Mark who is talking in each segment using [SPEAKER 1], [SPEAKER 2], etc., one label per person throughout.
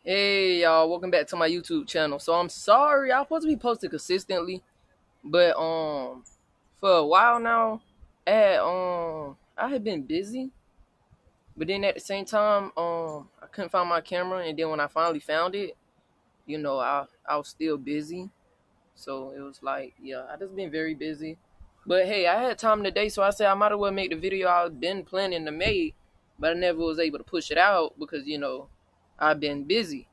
[SPEAKER 1] Hey y'all, welcome back to my YouTube channel. So I'm sorry, I'm supposed to be posting consistently, but for a while now, I had been busy, but then at the same time, I couldn't find my camera, and then when I finally found it, I was still busy. So it was like, yeah, I just been very busy. But hey, I had time today, so I said I might as well make the video I've been planning to make, but I never was able to push it out because I've been busy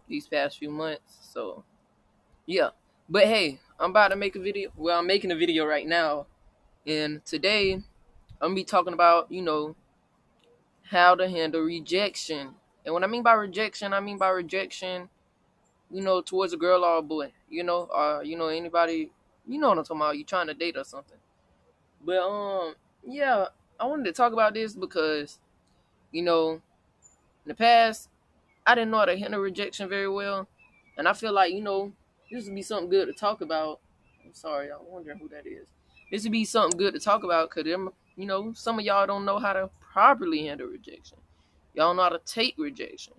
[SPEAKER 1] these past few months. So yeah. But hey, I'm about to make a video. Well, I'm making a video right now. And today I'm gonna be talking about, how to handle rejection. And what I mean by rejection, towards a girl or a boy, anybody, you know what I'm talking about, you trying to date or something. But yeah, I wanted to talk about this because, in the past I didn't know how to handle rejection very well, and I feel like this would be something good to talk about. I'm sorry, I'm wondering who that is. This would be something good to talk about because some of y'all don't know how to properly handle rejection. Y'all know how to take rejection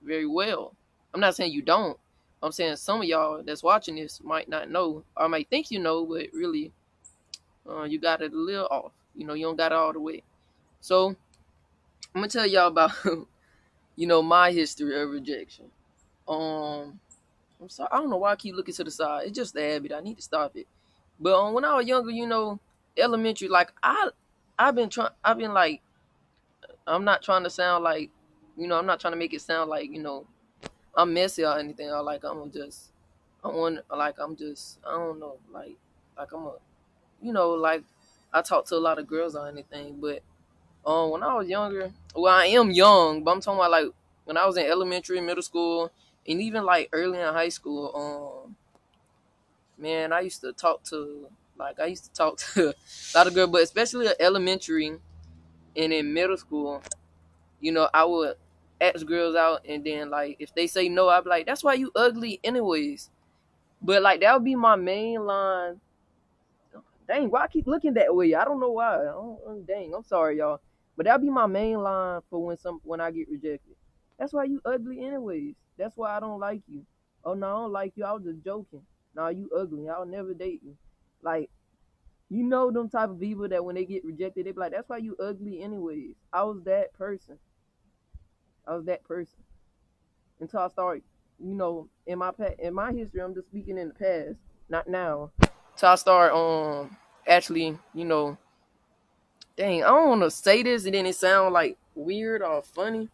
[SPEAKER 1] very well. I'm not saying you don't. I'm saying some of y'all that's watching this might not know or might think you know, but really, you got it a little off. You don't got it all the way. So I'm gonna tell y'all about my history of rejection. Um, I'm sorry. I don't know why I keep looking to the side. It's just a habit. I need to stop it. But when I was younger, elementary, like I've been trying. I've been like, I'm not trying to sound like, I'm not trying to make it sound like, I'm messy or anything. Or like I'm just, I don't know, like I'm a, like I talk to a lot of girls or anything. But when I was younger, well, I am young, but I'm talking about like when I was in elementary, middle school, and even like early in high school. Man, I used to talk to a lot of girls, but especially at elementary and in middle school, I would ask girls out, and then like if they say no, I'd be like, "That's why you ugly, anyways." But like that would be my main line. Dang, why I keep looking that way? I don't know why. Dang, I'm sorry, y'all. But that'll be my main line for when I get rejected. That's why you ugly, anyways. That's why I don't like you. Oh no, I don't like you. I was just joking. No, you ugly. I'll never date you. Like, them type of people that when they get rejected, they be like, "That's why you ugly, anyways." I was that person. I was that person until I started, in my history. I'm just speaking in the past, not now. Till I start actually, dang, I don't want to say this and then it sound like weird or funny,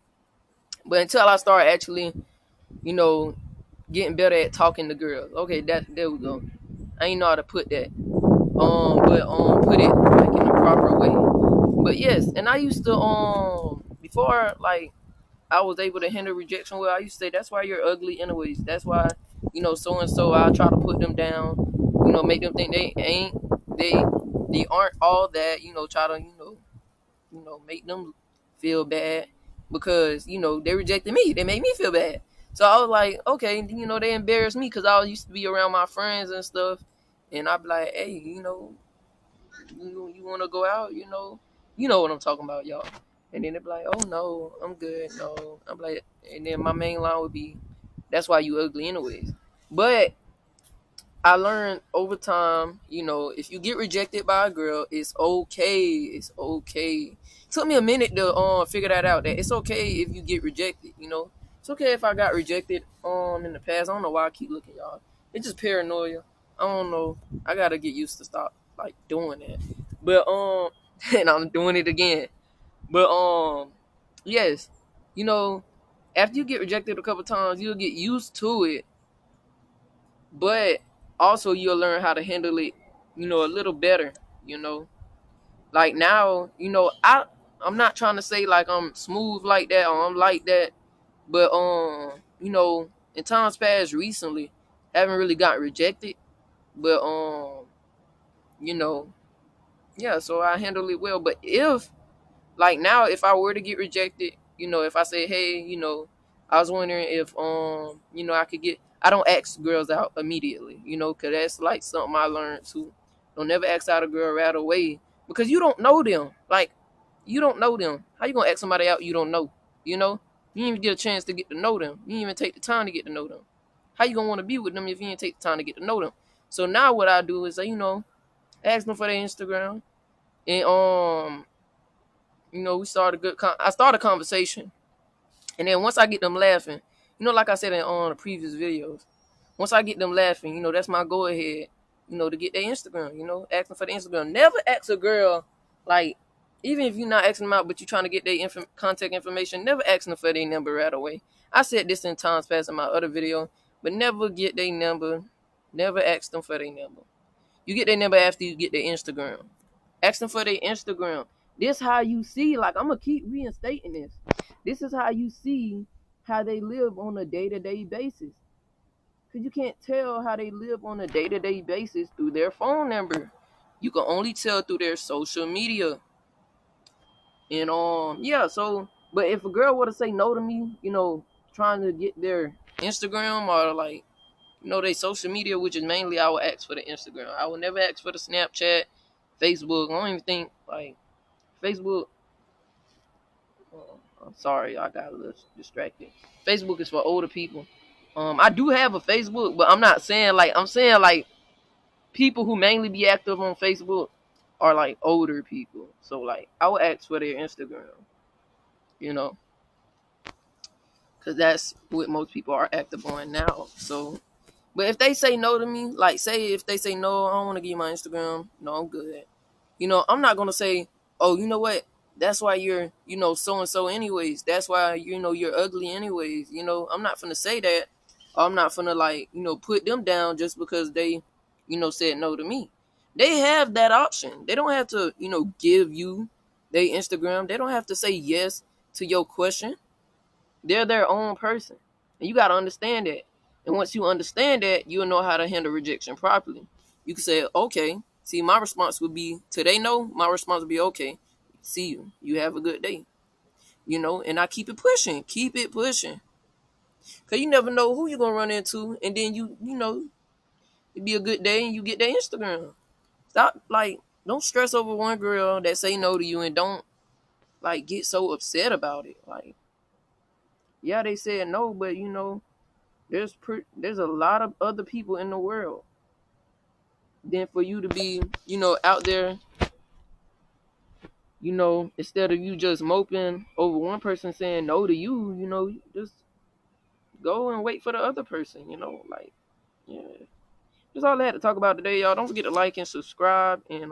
[SPEAKER 1] but until I start actually, you know, getting better at talking to girls. Okay, there we go. I ain't know how to put that. But put it like in a proper way. But yes, and I used to before like I was able to handle rejection well, I used to say that's why you're ugly anyways. That's why, so and so I try to put them down, make them think they they aren't all that, try to, make them feel bad because, they rejected me. They made me feel bad. So I was like, okay, they embarrassed me because I used to be around my friends and stuff. And I'd be like, hey, you want to go out, you know what I'm talking about, y'all. And then they'd be like, oh no, I'm good. No, I'm like, and then my main line would be, that's why you ugly, anyways. But I learned over time, if you get rejected by a girl, it's okay. It's okay. Took me a minute to figure that out. That it's okay if you get rejected. It's okay if I got rejected in the past. I don't know why I keep looking, y'all. It's just paranoia. I don't know. I gotta get used to stop like doing that. But and I'm doing it again. But yes, you know, after you get rejected a couple times, you'll get used to it. But also you'll learn how to handle it, a little better. You know, like now, I'm not trying to say like I'm smooth like that or I'm like that, but in times past recently, I haven't really got rejected, but you know, yeah, so I handle it well. But if like now, if I were to get rejected, if I say, hey, I was wondering if I could get. I don't ask girls out immediately, cause that's like something I learned too. Don't never ask out a girl right away because you don't know them. Like you don't know them. How you gonna ask somebody out you don't know? You know. You didn't even get a chance to get to know them. You didn't even take the time to get to know them. How you gonna want to be with them if you didn't take the time to get to know them? So now what I do is, ask them for their Instagram, and we start a good. I start a conversation, and then once I get them laughing, like I said in on the previous videos, once I get them laughing, that's my go ahead, to get their Instagram. Asking for the Instagram. Never ask a girl like, even if you're not asking them out, but you're trying to get their contact information. Never ask them for their number right away. I said this in times past in my other video, but never get their number. Never ask them for their number. You get their number after you get their Instagram. Ask them for their Instagram. This how you see, like, I'm gonna keep reinstating this. This is how you see how they live on a day-to-day basis. Because you can't tell how they live on a day-to-day basis through their phone number. You can only tell through their social media. And yeah, so but if a girl were to say no to me, trying to get their Instagram or like, their social media, which is mainly I will ask for the Instagram. I will never ask for the Snapchat, Facebook. I don't even think like Facebook. I'm sorry, I got a little distracted. Facebook is for older people. I do have a Facebook, but I'm saying like people who mainly be active on Facebook are like older people. So like I would ask for their Instagram, you know, because that's what most people are active on now. So, but if they say no to me, like say if they say no, I don't want to give you my Instagram. No, I'm good. I'm not gonna say, oh, you know what? That's why you're, so and so anyways. That's why you're ugly anyways. I'm not gonna say that. I'm not gonna like, put them down just because they, said no to me. They have that option. They don't have to, give you their Instagram. They don't have to say yes to your question. They're their own person. And you gotta understand that. And once you understand that, you'll know how to handle rejection properly. You can say, okay, see, my response would be, today no, my response would be, okay, see you. You have a good day. And I keep it pushing. Keep it pushing. Because you never know who you're going to run into. And then it'd be a good day and you get their Instagram. Stop, like, don't stress over one girl that say no to you and don't, like, get so upset about it. Like, yeah, they said no, but, there's a lot of other people in the world. Then for you to be, out there, instead of you just moping over one person saying no to you, just go and wait for the other person, like, yeah. That's all I had to talk about today, y'all. Don't forget to like and subscribe and,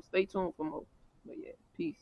[SPEAKER 1] stay tuned for more. But yeah, peace.